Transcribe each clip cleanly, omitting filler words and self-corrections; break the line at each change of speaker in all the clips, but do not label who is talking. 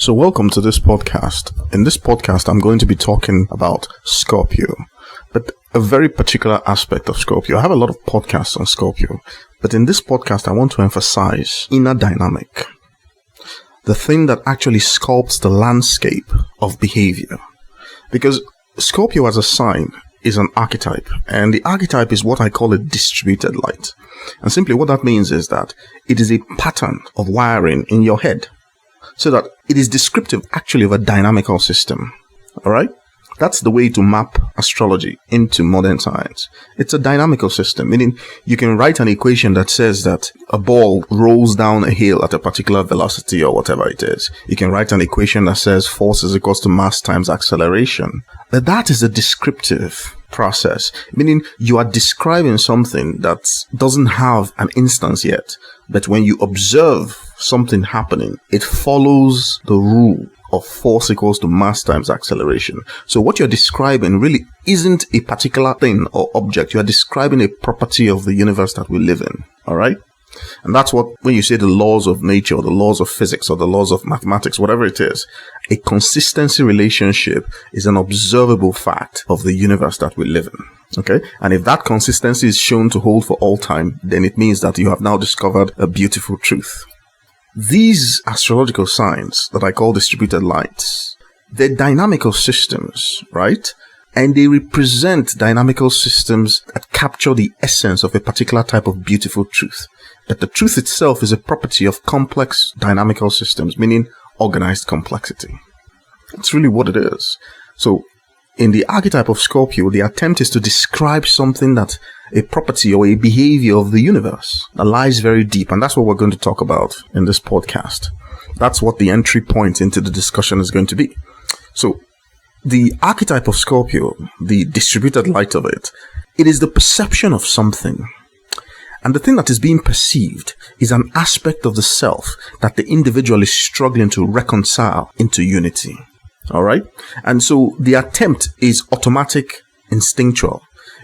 So welcome to this podcast. In this podcast, I'm going to be talking about Scorpio, but a very particular aspect of Scorpio. I have a lot of podcasts on Scorpio, but in this podcast, I want to emphasize inner dynamic, the thing that actually sculpts the landscape of behavior. Because Scorpio as a sign is an archetype, and the archetype is what I call a distributed light. And simply what that means is that it is a pattern of wiring in your head, so that it is descriptive actually of a dynamical system. All right? That's the way to map astrology into modern science. It's a dynamical system, meaning you can write an equation that says that a ball rolls down a hill at a particular velocity or whatever it is. You can write an equation that says force is equals to mass times acceleration. But that is a descriptive process, meaning you are describing something that doesn't have an instance yet. But when you observe something happening, it follows the rule of force equals to mass times acceleration. So what you're describing really isn't a particular thing or object. You are describing a property of the universe that we live in. All right? And that's what, when you say the laws of nature or the laws of physics or the laws of mathematics, whatever it is, a consistency relationship is an observable fact of the universe that we live in. Okay? And if that consistency is shown to hold for all time, then it means that you have now discovered a beautiful truth. These astrological signs that I call distributed lights, they're dynamical systems, right? And they represent dynamical systems that capture the essence of a particular type of beautiful truth. That the truth itself is a property of complex dynamical systems, meaning organized complexity. That's really what it is. So, in the archetype of Scorpio, the attempt is to describe something that a property or a behavior of the universe that lies very deep. And that's what we're going to talk about in this podcast. That's what the entry point into the discussion is going to be. So, the archetype of Scorpio, the distributed light of it, it is the perception of something. And the thing that is being perceived is an aspect of the self that the individual is struggling to reconcile into unity. All right? And so the attempt is automatic, instinctual.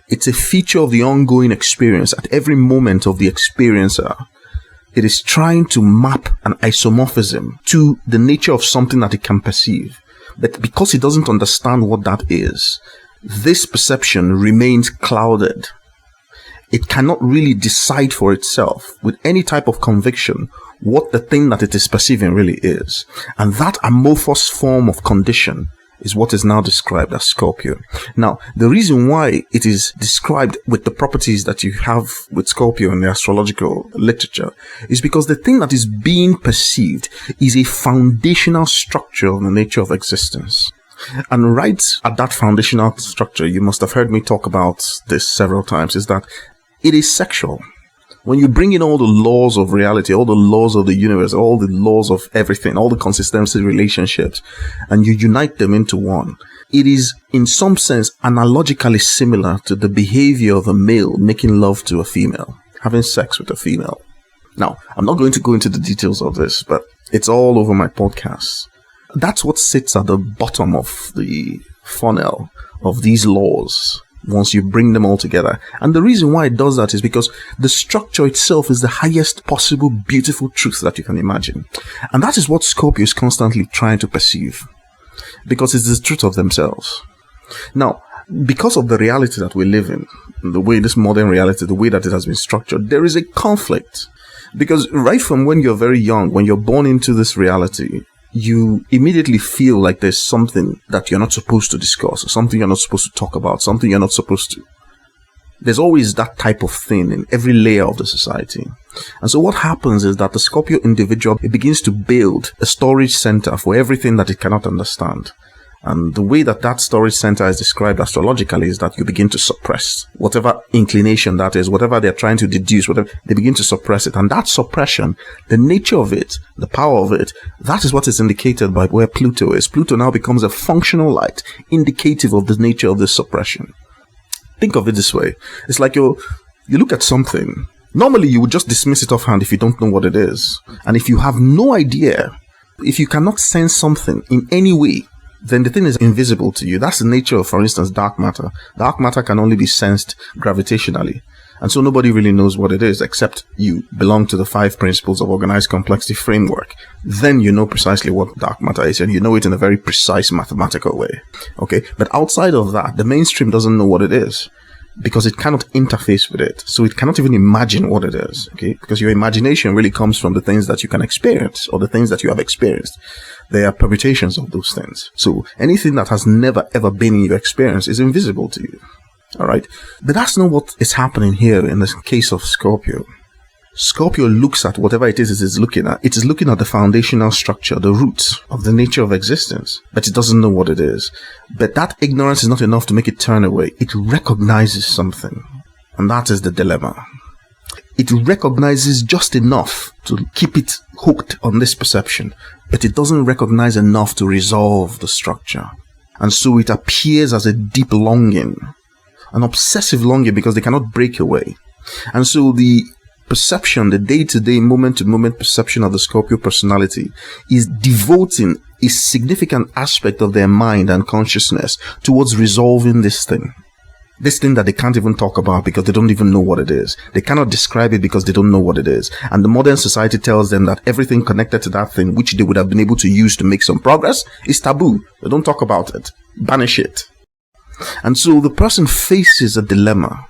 It's a feature of the ongoing experience at every moment of the experiencer. It is trying to map an isomorphism to the nature of something that it can perceive. But because it doesn't understand what that is, this perception remains clouded. It cannot really decide for itself with any type of conviction what the thing that it is perceiving really is. And that amorphous form of condition is what is now described as Scorpio. Now, the reason why it is described with the properties that you have with Scorpio in the astrological literature is because the thing that is being perceived is a foundational structure of the nature of existence. And right at that foundational structure, you must have heard me talk about this several times, is that it is sexual. When you bring in all the laws of reality, all the laws of the universe, all the laws of everything, all the consistency relationships, and you unite them into one, it is in some sense analogically similar to the behavior of a male making love to a female, having sex with a female. Now, I'm not going to go into the details of this, but it's all over my podcasts. That's what sits at the bottom of the funnel of these laws once you bring them all together. And the reason why it does that is because the structure itself is the highest possible beautiful truth that you can imagine. And that is what Scorpio is constantly trying to perceive, because it's the truth of themselves. Now, because of the reality that we live in, the way this modern reality, the way that it has been structured, there is a conflict. Because right from when you're very young, when you're born into this reality, you immediately feel like there's something that you're not supposed to discuss, or something you're not supposed to talk about, something you're not supposed to. There's always that type of thing in every layer of the society. And so what happens is that the Scorpio individual, it begins to build a storage center for everything that it cannot understand. And the way that that storage center is described astrologically is that you begin to suppress whatever inclination that is, whatever they're trying to deduce, whatever, they begin to suppress it. And that suppression, the nature of it, the power of it, that is what is indicated by where Pluto is. Pluto now becomes a functional light, indicative of the nature of this suppression. Think of it this way. It's like you look at something. Normally, you would just dismiss it offhand if you don't know what it is. And if you have no idea, if you cannot sense something in any way, then the thing is invisible to you. That's the nature of, for instance, dark matter. Dark matter can only be sensed gravitationally. And so nobody really knows what it is except you belong to the 5 principles of organized complexity framework. Then you know precisely what dark matter is, and you know it in a very precise mathematical way. Okay. But outside of that, the mainstream doesn't know what it is because it cannot interface with it. So it cannot even imagine what it is. Okay. Because your imagination really comes from the things that you can experience or the things that you have experienced. There are permutations of those things. So anything that has never ever been in your experience is invisible to you. All right. But that's not what is happening here in the case of Scorpio. Scorpio looks at whatever it is looking at. It is looking at the foundational structure, the roots of the nature of existence, but it doesn't know what it is. But that ignorance is not enough to make it turn away. It recognizes something, and that is the dilemma. It recognizes just enough to keep it hooked on this perception, but it doesn't recognize enough to resolve the structure. And so it appears as a deep longing, an obsessive longing, because they cannot break away. And so the perception, the day-to-day, moment-to-moment perception of the Scorpio personality is devoting a significant aspect of their mind and consciousness towards resolving this thing that they can't even talk about because they don't even know what it is. They cannot describe it because they don't know what it is. And the modern society tells them that everything connected to that thing, which they would have been able to use to make some progress, is taboo. They don't talk about it. Banish it. And so the person faces a dilemma,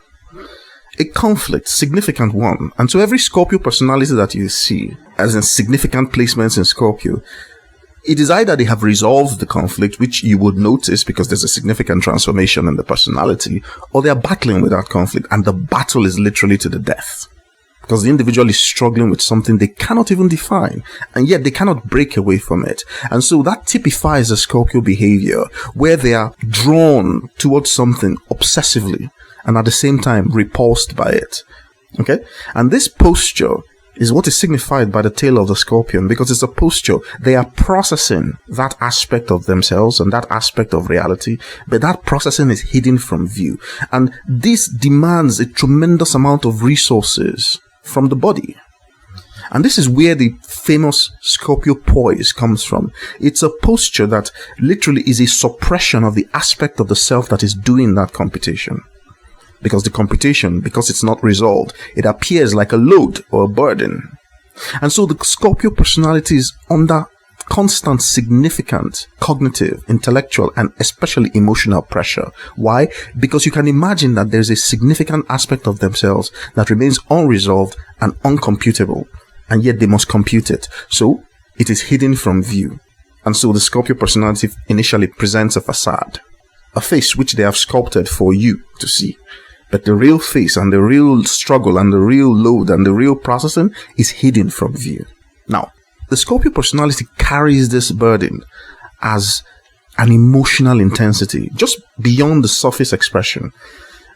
a conflict, significant one. And so every Scorpio personality that you see as in significant placements in Scorpio, it is either they have resolved the conflict, which you would notice because there's a significant transformation in the personality, or they are battling with that conflict, and the battle is literally to the death. Because the individual is struggling with something they cannot even define, and yet they cannot break away from it. And so that typifies the Scorpio behavior, where they are drawn towards something obsessively, and at the same time repulsed by it. Okay? And this posture is what is signified by the tail of the scorpion, because it's a posture. They are processing that aspect of themselves and that aspect of reality, but that processing is hidden from view. And this demands a tremendous amount of resources from the body. And this is where the famous Scorpio poise comes from. It's a posture that literally is a suppression of the aspect of the self that is doing that computation. Because the computation, because it's not resolved, it appears like a load or a burden. And so the Scorpio personality is under constant, significant cognitive, intellectual, and especially emotional pressure. Why? Because you can imagine that there's a significant aspect of themselves that remains unresolved and uncomputable, and yet they must compute it. So it is hidden from view. And so the Scorpio personality initially presents a facade, a face which they have sculpted for you to see. But the real face and the real struggle and the real load and the real processing is hidden from view. Now, the Scorpio personality carries this burden as an emotional intensity, just beyond the surface expression.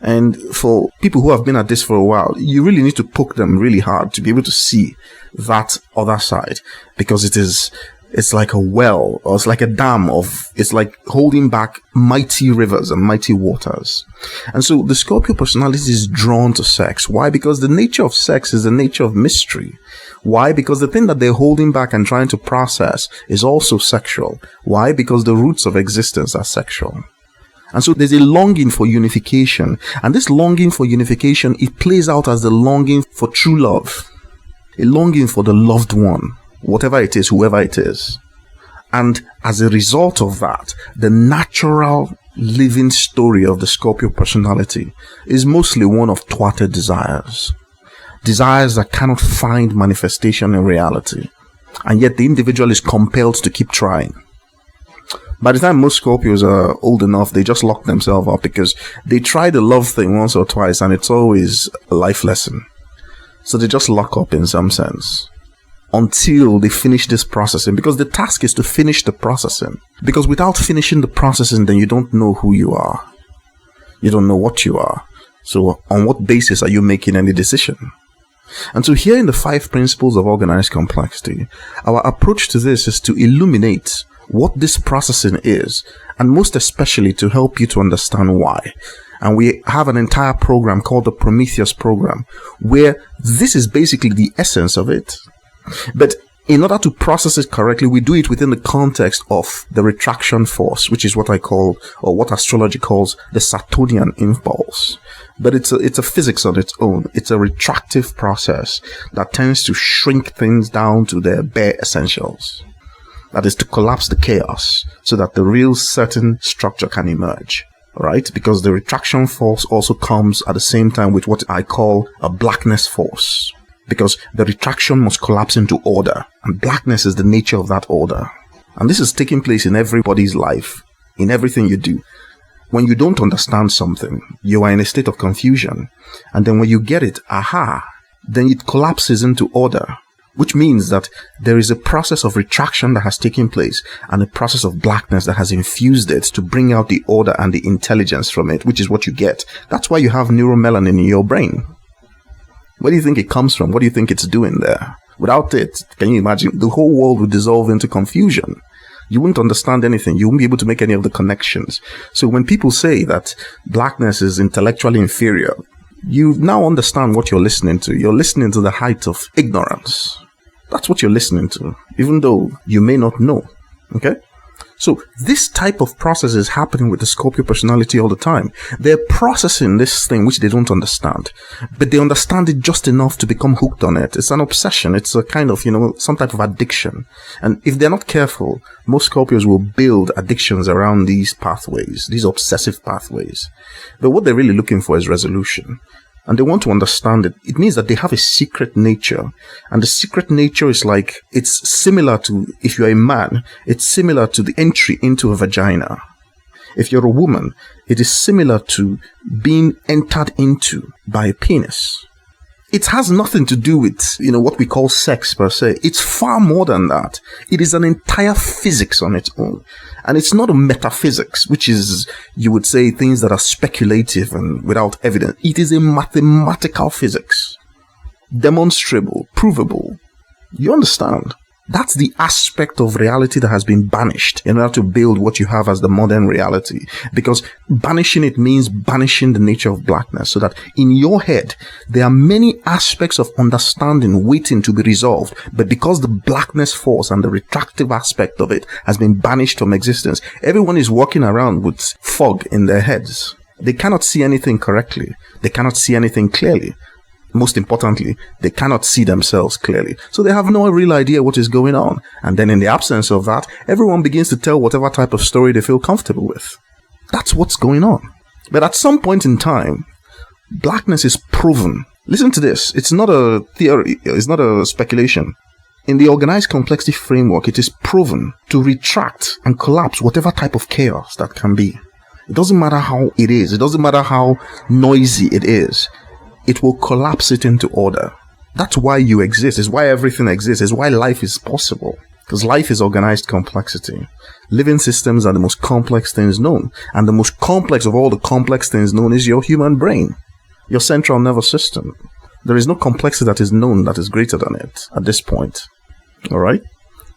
And for people who have been at this for a while, you really need to poke them really hard to be able to see that other side, because it's like a well, or it's like a dam it's like holding back mighty rivers and mighty waters. And so the Scorpio personality is drawn to sex. Why? Because the nature of sex is the nature of mystery. Why? Because the thing that they're holding back and trying to process is also sexual. Why? Because the roots of existence are sexual. And so there's a longing for unification. And this longing for unification, it plays out as the longing for true love. A longing for the loved one, whatever it is, whoever it is. And as a result of that, the natural living story of the Scorpio personality is mostly one of thwarted desires. Desires that cannot find manifestation in reality. And yet the individual is compelled to keep trying. By the time most Scorpios are old enough, they just lock themselves up because they try the love thing once or twice and it's always a life lesson. So they just lock up in some sense until they finish this processing, because the task is to finish the processing. Because without finishing the processing, then you don't know who you are. You don't know what you are. So on what basis are you making any decision? And so here in the 5 principles of organized complexity, our approach to this is to illuminate what this processing is, and most especially to help you to understand why. And we have an entire program called the Prometheus program, where this is basically the essence of it. But In order to process it correctly, we do it within the context of the retraction force, which is what I call, or what astrology calls, the Saturnian impulse. But it's a physics on its own. It's a retractive process that tends to shrink things down to their bare essentials. That is, to collapse the chaos so that the real certain structure can emerge. Right? Because the retraction force also comes at the same time with what I call a blackness force. Because the retraction must collapse into order, and blackness is the nature of that order. And this is taking place in everybody's life, in everything you do. When you don't understand something, you are in a state of confusion, and then when you get it, then it collapses into order, which means that there is a process of retraction that has taken place, and a process of blackness that has infused it to bring out the order and the intelligence from it, which is what you get. That's why you have neuromelanin in your brain. Where do you think it comes from? What do you think it's doing there? Without it, can you imagine? The whole world would dissolve into confusion. You wouldn't understand anything. You wouldn't be able to make any of the connections. So when people say that blackness is intellectually inferior, you now understand what you're listening to. You're listening to the height of ignorance. That's what you're listening to, even though you may not know. Okay? So this type of process is happening with the Scorpio personality all the time. They're processing this thing which they don't understand, but they understand it just enough to become hooked on it. It's an obsession. It's a kind of, some type of addiction. And if they're not careful, most Scorpios will build addictions around these pathways, these obsessive pathways. But what they're really looking for is resolution. And they want to understand it. It means that they have a secret nature. And the secret nature is like, it's similar to, if you're a man, it's similar to the entry into a vagina. If you're a woman, it is similar to being entered into by a penis. It has nothing to do with, what we call sex per se. It's far more than that. It is an entire physics on its own. And it's not a metaphysics, which is, you would say, things that are speculative and without evidence. It is a mathematical physics. Demonstrable, provable. You understand? That's the aspect of reality that has been banished in order to build what you have as the modern reality. Because banishing it means banishing the nature of blackness, so that in your head, there are many aspects of understanding waiting to be resolved. But because the blackness force and the retractive aspect of it has been banished from existence, everyone is walking around with fog in their heads. They cannot see anything correctly. They cannot see anything clearly. Most importantly, they cannot see themselves clearly. So they have no real idea what is going on. And then in the absence of that, everyone begins to tell whatever type of story they feel comfortable with. That's what's going on. But at some point in time, blackness is proven. Listen to this. It's not a theory. It's not a speculation. In the organized complexity framework, it is proven to retract and collapse whatever type of chaos that can be. It doesn't matter how it is. It doesn't matter how noisy it is. It will collapse it into order. That's why you exist. It's why everything exists. It's why life is possible. Because life is organized complexity. Living systems are the most complex things known. And the most complex of all the complex things known is your human brain. Your central nervous system. There is no complexity that is known that is greater than it at this point. Alright?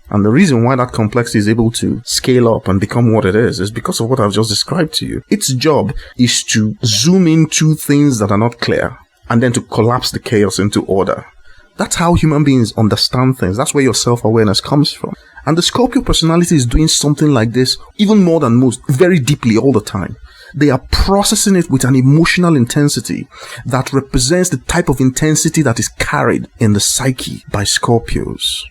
And the reason why that complexity is able to scale up and become what it is because of what I've just described to you. Its job is to zoom into things that are not clear, and then to collapse the chaos into order. That's how human beings understand things. That's where your self-awareness comes from. And the Scorpio personality is doing something like this, even more than most, very deeply all the time. They are processing it with an emotional intensity that represents the type of intensity that is carried in the psyche by Scorpios.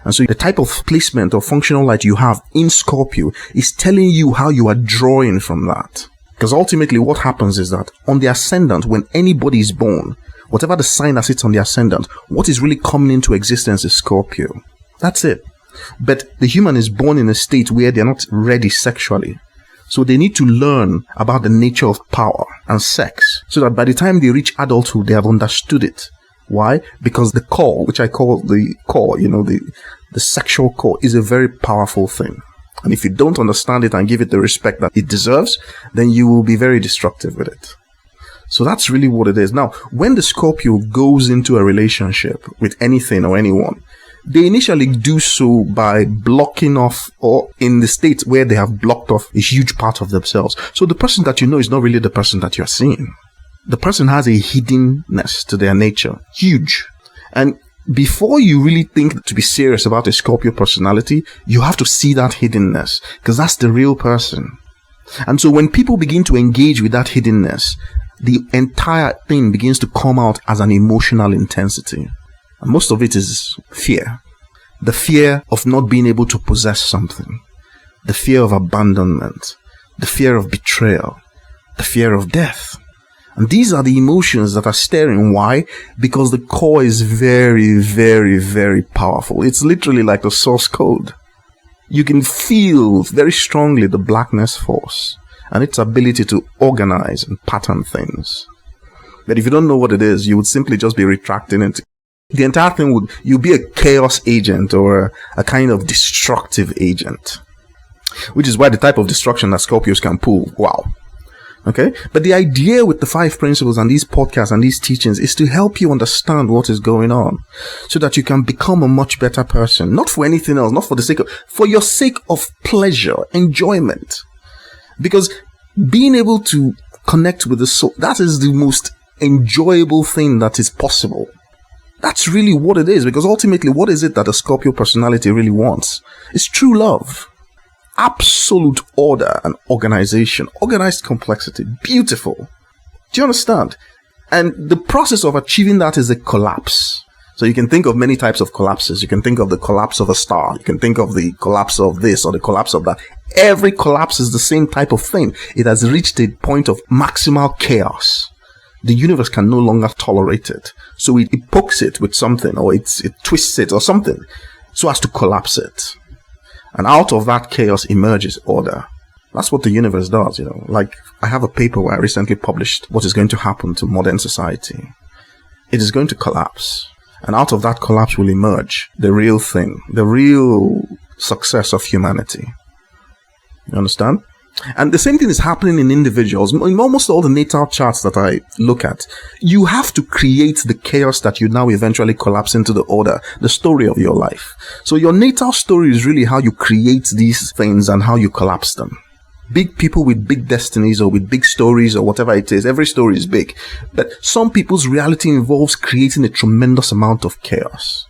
And so the type of placement or functional light you have in Scorpio is telling you how you are drawing from that. Because ultimately what happens is that on the ascendant, when anybody is born, whatever the sign that sits on the ascendant, what is really coming into existence is Scorpio. That's it. But the human is born in a state where they're not ready sexually. So they need to learn about the nature of power and sex, so that by the time they reach adulthood, they have understood it. Why? Because the core, which I call the core, the sexual core, is a very powerful thing. And if you don't understand it and give it the respect that it deserves, then you will be very destructive with it. So that's really what it is. Now, when the Scorpio goes into a relationship with anything or anyone, they initially do so by blocking off, or in the state where they have blocked off a huge part of themselves. So the person that you know is not really the person that you're seeing. The person has a hiddenness to their nature. Huge. And before you really think to be serious about a Scorpio personality, you have to see that hiddenness, because that's the real person. And so when people begin to engage with that hiddenness, the entire thing begins to come out as an emotional intensity. And most of it is fear. The fear of not being able to possess something. The fear of abandonment. The fear of betrayal. The fear of death. And these are the emotions that are stirring. Why? Because the core is very, very, very powerful. It's literally like the source code. You can feel very strongly the blackness force and its ability to organize and pattern things. But if you don't know what it is, you would simply just be retracting it. The entire thing you'd be a chaos agent or a kind of destructive agent, which is why the type of destruction that Scorpios can pull, wow. Okay? But the idea with the 5 principles and these podcasts and these teachings is to help you understand what is going on so that you can become a much better person. Not for anything else, not for the sake of, for your sake of pleasure, enjoyment. Because being able to connect with the soul, that is the most enjoyable thing that is possible. That's really what it is. Because ultimately, what is it that a Scorpio personality really wants? It's true love. Absolute order and organization, organized complexity, beautiful. Do you understand? And the process of achieving that is a collapse. So you can think of many types of collapses. You can think of the collapse of a star. You can think of the collapse of this or the collapse of that. Every collapse is the same type of thing. It has reached a point of maximal chaos. The universe can no longer tolerate it. So it pokes it with something, or it twists it or something so as to collapse it. And out of that chaos emerges order. That's what the universe does, Like, I have a paper where I recently published what is going to happen to modern society. It is going to collapse. And out of that collapse will emerge the real thing, the real success of humanity. You understand? And the same thing is happening in individuals. In almost all the natal charts that I look at, you have to create the chaos that you now eventually collapse into the order, the story of your life. So your natal story is really how you create these things and how you collapse them. Big people with big destinies or with big stories or whatever it is, every story is big. But some people's reality involves creating a tremendous amount of chaos.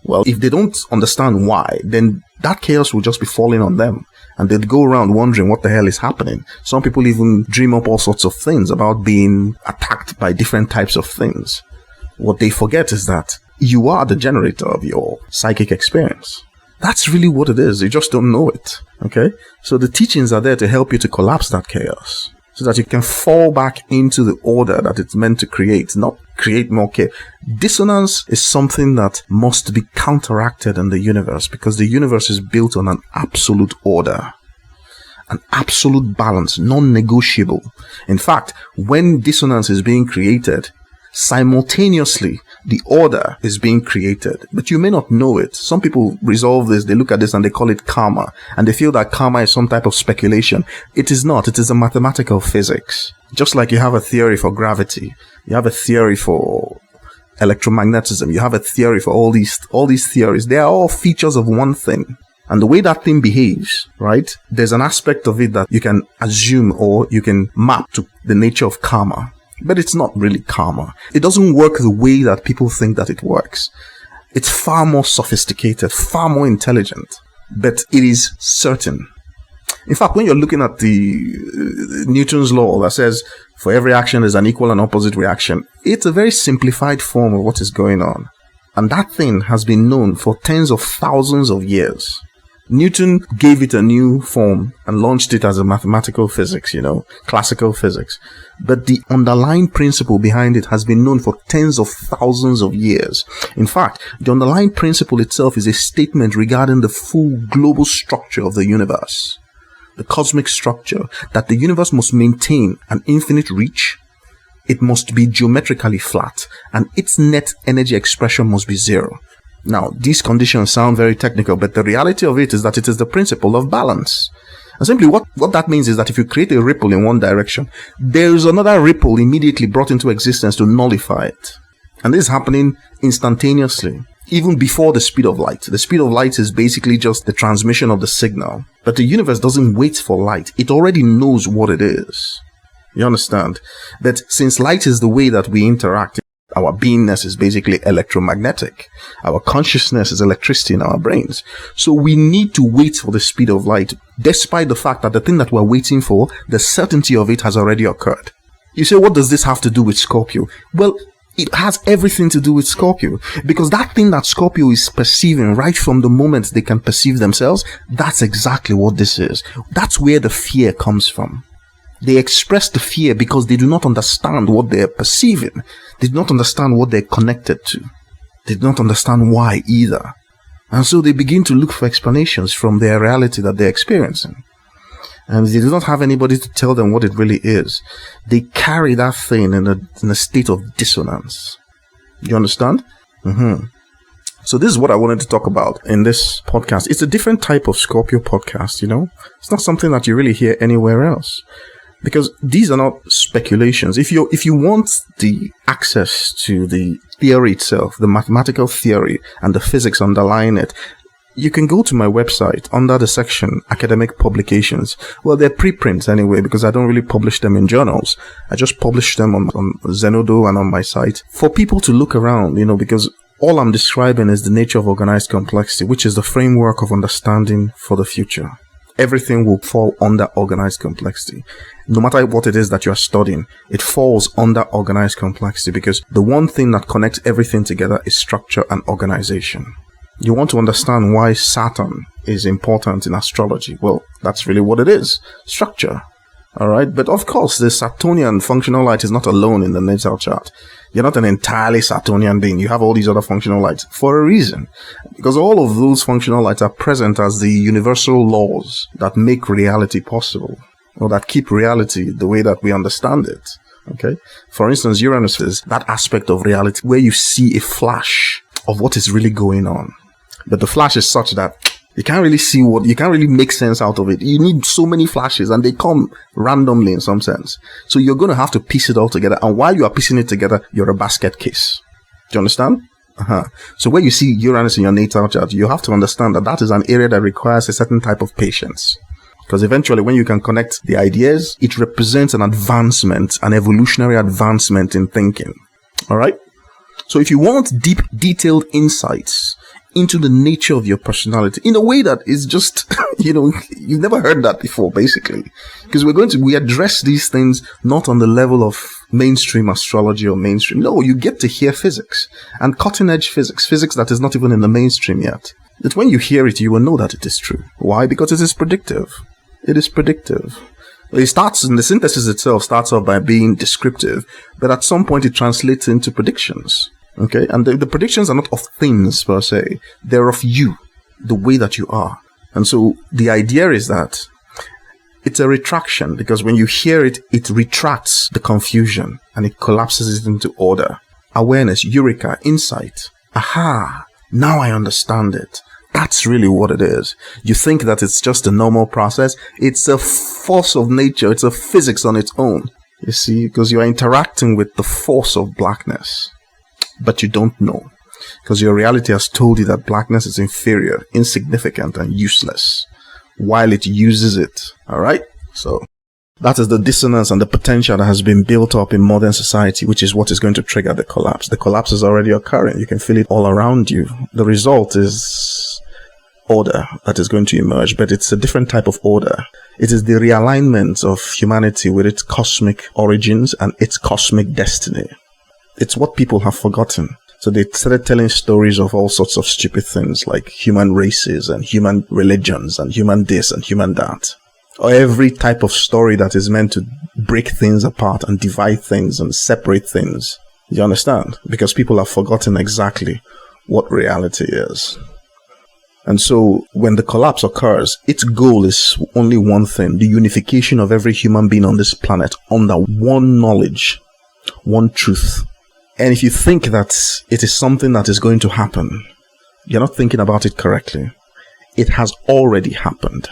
Well, if they don't understand why, then that chaos will just be falling on them. And they'd go around wondering what the hell is happening. Some people even dream up all sorts of things about being attacked by different types of things. What they forget is that you are the generator of your psychic experience. That's really what it is. You just don't know it. Okay? So the teachings are there to help you to collapse that chaos, so that you can fall back into the order that it's meant to create, not create more chaos. Dissonance is something that must be counteracted in the universe, because the universe is built on an absolute order, an absolute balance, non-negotiable. In fact, when dissonance is being created, simultaneously the order is being created, but you may not know it. Some people resolve this, they look at this and they call it karma, and they feel that karma is some type of speculation. It is not. It is a mathematical physics. Just like you have a theory for gravity, you have a theory for electromagnetism, you have a theory for all these theories. They are all features of one thing. And the way that thing behaves, right? There's an aspect of it that you can assume or you can map to the nature of karma. But it's not really karma. It doesn't work the way that people think that it works. It's far more sophisticated, far more intelligent, but it is certain. In fact, when you're looking at the Newton's law that says for every action there's an equal and opposite reaction, it's a very simplified form of what is going on. And that thing has been known for tens of thousands of years. Newton gave it a new form and launched it as a mathematical physics, classical physics. But the underlying principle behind it has been known for tens of thousands of years. In fact, the underlying principle itself is a statement regarding the full global structure of the universe. The cosmic structure, that the universe must maintain an infinite reach. It must be geometrically flat, and its net energy expression must be zero. Now, these conditions sound very technical, but the reality of it is that it is the principle of balance. And simply what that means is that if you create a ripple in one direction, there is another ripple immediately brought into existence to nullify it. And this is happening instantaneously, even before the speed of light. The speed of light is basically just the transmission of the signal. But the universe doesn't wait for light. It already knows what it is. You understand? That since light is the way that we interact, Our beingness is basically electromagnetic. Our consciousness is electricity in our brains. So we need to wait for the speed of light, despite the fact that the thing that we're waiting for, the certainty of it has already occurred. You say, what does this have to do with Scorpio? Well, it has everything to do with Scorpio, because that thing that Scorpio is perceiving right from the moment they can perceive themselves, that's exactly what this is. That's where the fear comes from. They express the fear because they do not understand what they're perceiving. They do not understand what they're connected to. They do not understand why either. And so they begin to look for explanations from their reality that they're experiencing. And they do not have anybody to tell them what it really is. They carry that thing in a state of dissonance. You understand? So this is what I wanted to talk about in this podcast. It's a different type of Scorpio podcast, you know? It's not something that you really hear anywhere else. Because these are not speculations. If you want the access to the theory itself, the mathematical theory and the physics underlying it, you can go to my website under the section Academic Publications. Well, they're preprints anyway, because I don't really publish them in journals. I just publish them on Zenodo and on my site for people to look around, you know, because all I'm describing is the nature of organized complexity, which is the framework of understanding for the future. Everything will fall under organized complexity. No matter what it is that you're studying, it falls under organized complexity, because the one thing that connects everything together is structure and organization. You want to understand why Saturn is important in astrology. Well, that's really what it is. Structure. Alright? But of course, the Saturnian functional light is not alone in the natal chart. You're not an entirely Saturnian being. You have all these other functional lights for a reason. Because all of those functional lights are present as the universal laws that make reality possible, or that keep reality the way that we understand it. Okay? For instance, Uranus is that aspect of reality where you see a flash of what is really going on. But the flash is such that you can't really see you can't really make sense out of it. You need so many flashes, and they come randomly in some sense. So you're going to have to piece it all together. And while you are piecing it together, you're a basket case. Do you understand? So where you see Uranus in your natal chart, you have to understand that that is an area that requires a certain type of patience. Because eventually, when you can connect the ideas, it represents an advancement, an evolutionary advancement in thinking. All right? So if you want deep, detailed insights into the nature of your personality in a way that is just, you've never heard that before, basically. Because we address these things not on the level of mainstream astrology or mainstream. No, you get to hear physics, and cutting edge physics that is not even in the mainstream yet. That when you hear it, you will know that it is true. Why? Because it is predictive. It is predictive. The synthesis itself starts off by being descriptive, but at some point it translates into predictions. Okay, and the predictions are not of things per se. They're of you, the way that you are. And so the idea is that it's a retraction, because when you hear it, it retracts the confusion and it collapses it into order. Awareness, eureka, insight. Aha, now I understand it. That's really what it is. You think that it's just a normal process. It's a force of nature. It's a physics on its own. You see, because you are interacting with the force of blackness. But you don't know, because your reality has told you that blackness is inferior, insignificant, and useless, while it uses it. All right? So that is the dissonance and the potential that has been built up in modern society, which is what is going to trigger the collapse. The collapse is already occurring. You can feel it all around you. The result is order that is going to emerge, but it's a different type of order. It is the realignment of humanity with its cosmic origins and its cosmic destiny. It's what people have forgotten. So they started telling stories of all sorts of stupid things, like human races and human religions and human this and human that. Or every type of story that is meant to break things apart and divide things and separate things. You understand? Because people have forgotten exactly what reality is. And so when the collapse occurs, its goal is only one thing: the unification of every human being on this planet under one knowledge, one truth. And if you think that it is something that is going to happen, you're not thinking about it correctly. It has already happened.